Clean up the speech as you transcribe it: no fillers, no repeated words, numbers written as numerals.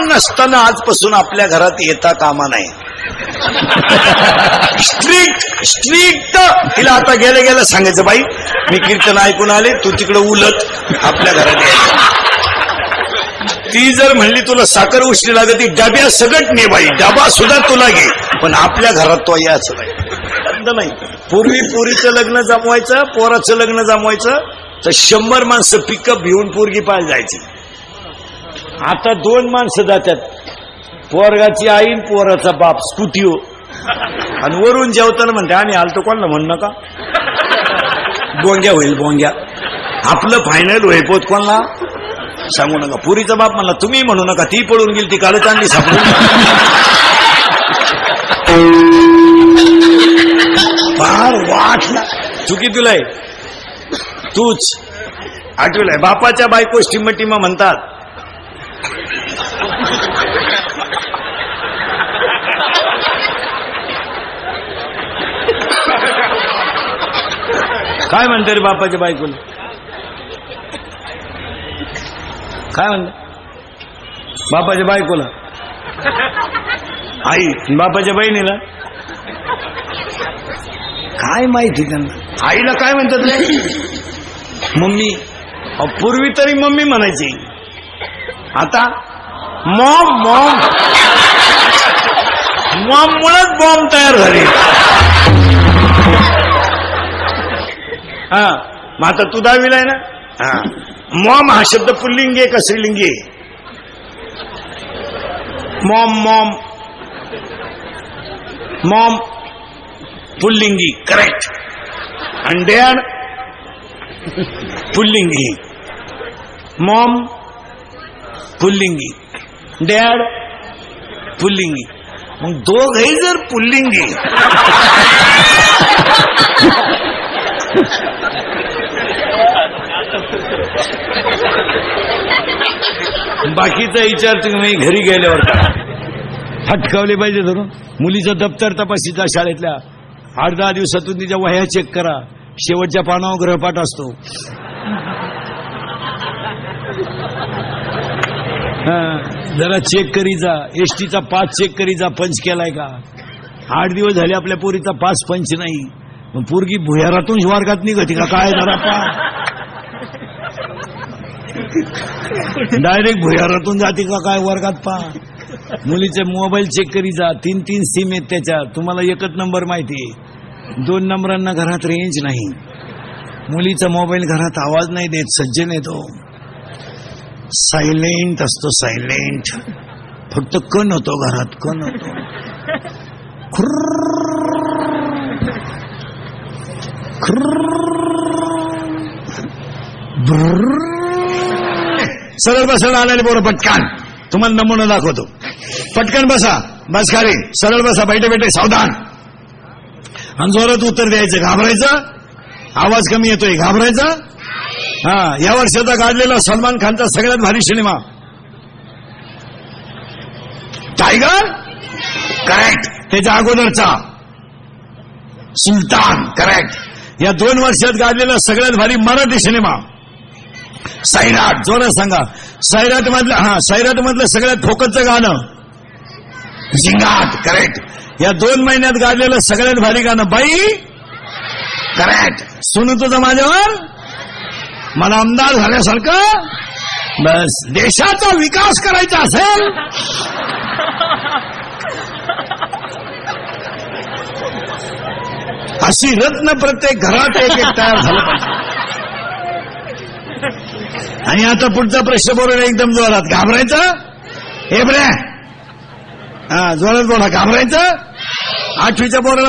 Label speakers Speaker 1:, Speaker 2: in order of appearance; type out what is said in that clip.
Speaker 1: नसताना आजपासून आपल्या घरात येता कामा नाही. स्ट्रिक्ट तिला आता गेल्या गेल्या सांगायचं, बाई मी कीर्तन ऐकून आले, तू तिकडे उलट आपल्या घरात यायचं. ती जर म्हणली तुला साखर उष्णी लागत, ती डब्या सगट ने बाई, डबा सुद्धा तुला घे, पण आपल्या घरात तो यायचं नाही. पूर्वी पोरीचं लग्न जमवायचं, पोराचं लग्न जमवायचं तर 100 माणसं पिकअप घेऊन पोरगी पाहायला जायची. आता 2 माणसं जातात, पोरगाची आई पोराचा बाप स्कूटीवर, आणि वरून जेवताना म्हणते आम्ही आलतो, कोणाला म्हणू नका, बोंग्या होईल बोंग्या, आपलं फायनल होईपोत कोणाला सांगू नका. पुरीचा बाप म्हणला तुम्ही म्हणू नका, ती पळून गेली, ती काल चांगली सापडून. फार वाटला चुकी तुलाय, तूच आठवलंय. बापाच्या बायको टिम्मा म्हणतात. काय म्हणते रे बापाच्या बायकोला, काय म्हणते बापाच्या बायकोला? आई, बापाच्या बहिणीला काय माहिती त्यांना. आईला काय म्हणतात रे? मम्मी. पूर्वी तरी मम्मी म्हणायची, आता मॉम. मॉम मॉम मुळेच बॉम्ब तयार झाले. हा, मग आता तू 10वीला आहे ना. हा, मॉम हा शब्द पुल्लिंगी आहे का स्त्रीलिंगी आहे? मॉम. मॉम मॉम पुल्लिंगी, करेक्ट. आणि डॅड पुल्लिंगी. मॉम पुल्लिंगी, डॅड पुल्लिंगी. मग दोघही जर पुल्लिंगी, बाकीचा विचार तुम्ही घरी गेल्यावर करा. फटकावले पाहिजे धरून. मुलीचं दप्तर तपासीचा शाळेतल्या, 8-10 दिवसातून तिच्या वह्या चेक करा, शेवटच्या पानावर ग्रहपाठ असतो. जरा चेक करी जा, एसटीचा पास चेक करी जा, पंच केलाय का. 8 दिवस झाले आपल्या पोरीचा पास पंच नाही. मग पोरगी भुयारातून वर्गात निघते का काय? जरा पा डायरेक्ट भुयारातून जाते का काय वर्गात? पा मुलीचे मोबाईल चेक करी जा, 3 सिम आहेत त्याच्यात. तुम्हाला एकच नंबर माहिती आहे, 2 नंबरांना घरात रेंज नाही. मुलीचा मोबाईल घरात आवाज नाही देत, सज्जन येतो, सायलेंट असतो, सायलेंट. फक्त कण होतो घरात, कण होतो. सरळ बसणं आल्याने बरोबर पटकन तुम्हाला नमुना दाखवतो. पटकन बसा, बस खाली, सरळ बसा, बैठे बैठे सावधान. आणि जोरात उत्तर द्यायचं, घाबरायचं. आवाज कमी येतोय, घाबरायचा. हा, या वर्षाचा काढलेला सलमान खानचा सगळ्यात भारी सिनेमा टायगर, करेक्ट. त्याच्या अगोदरचा सुलतान, करेक्ट. या 2 वर्षात काढलेला सगळ्यात भारी मराठी सिनेमा सैराट. जोरात सांगा. सैराट मधलं, हा, सैराट मधलं सगळ्यात फोकसचं गाणं झिंगाट, करेक्ट. या 2 महिन्यात गाजलेलं सगळ्यात भारी गाणं बाई, करेक्ट. सुनू तुझं माझ्यावर, मला आमदार झाल्यासारखं. बस, देशाचा विकास करायचा असेल अशी रत्न प्रत्येक घरात एक तयार झालं पाहिजे. आणि आता पुढचा प्रश्न बोलून एकदम जोरात. घाबरायचं? हे बरे, हा, जोरात बोला. घाबरायचं? 8वीच्या पोराला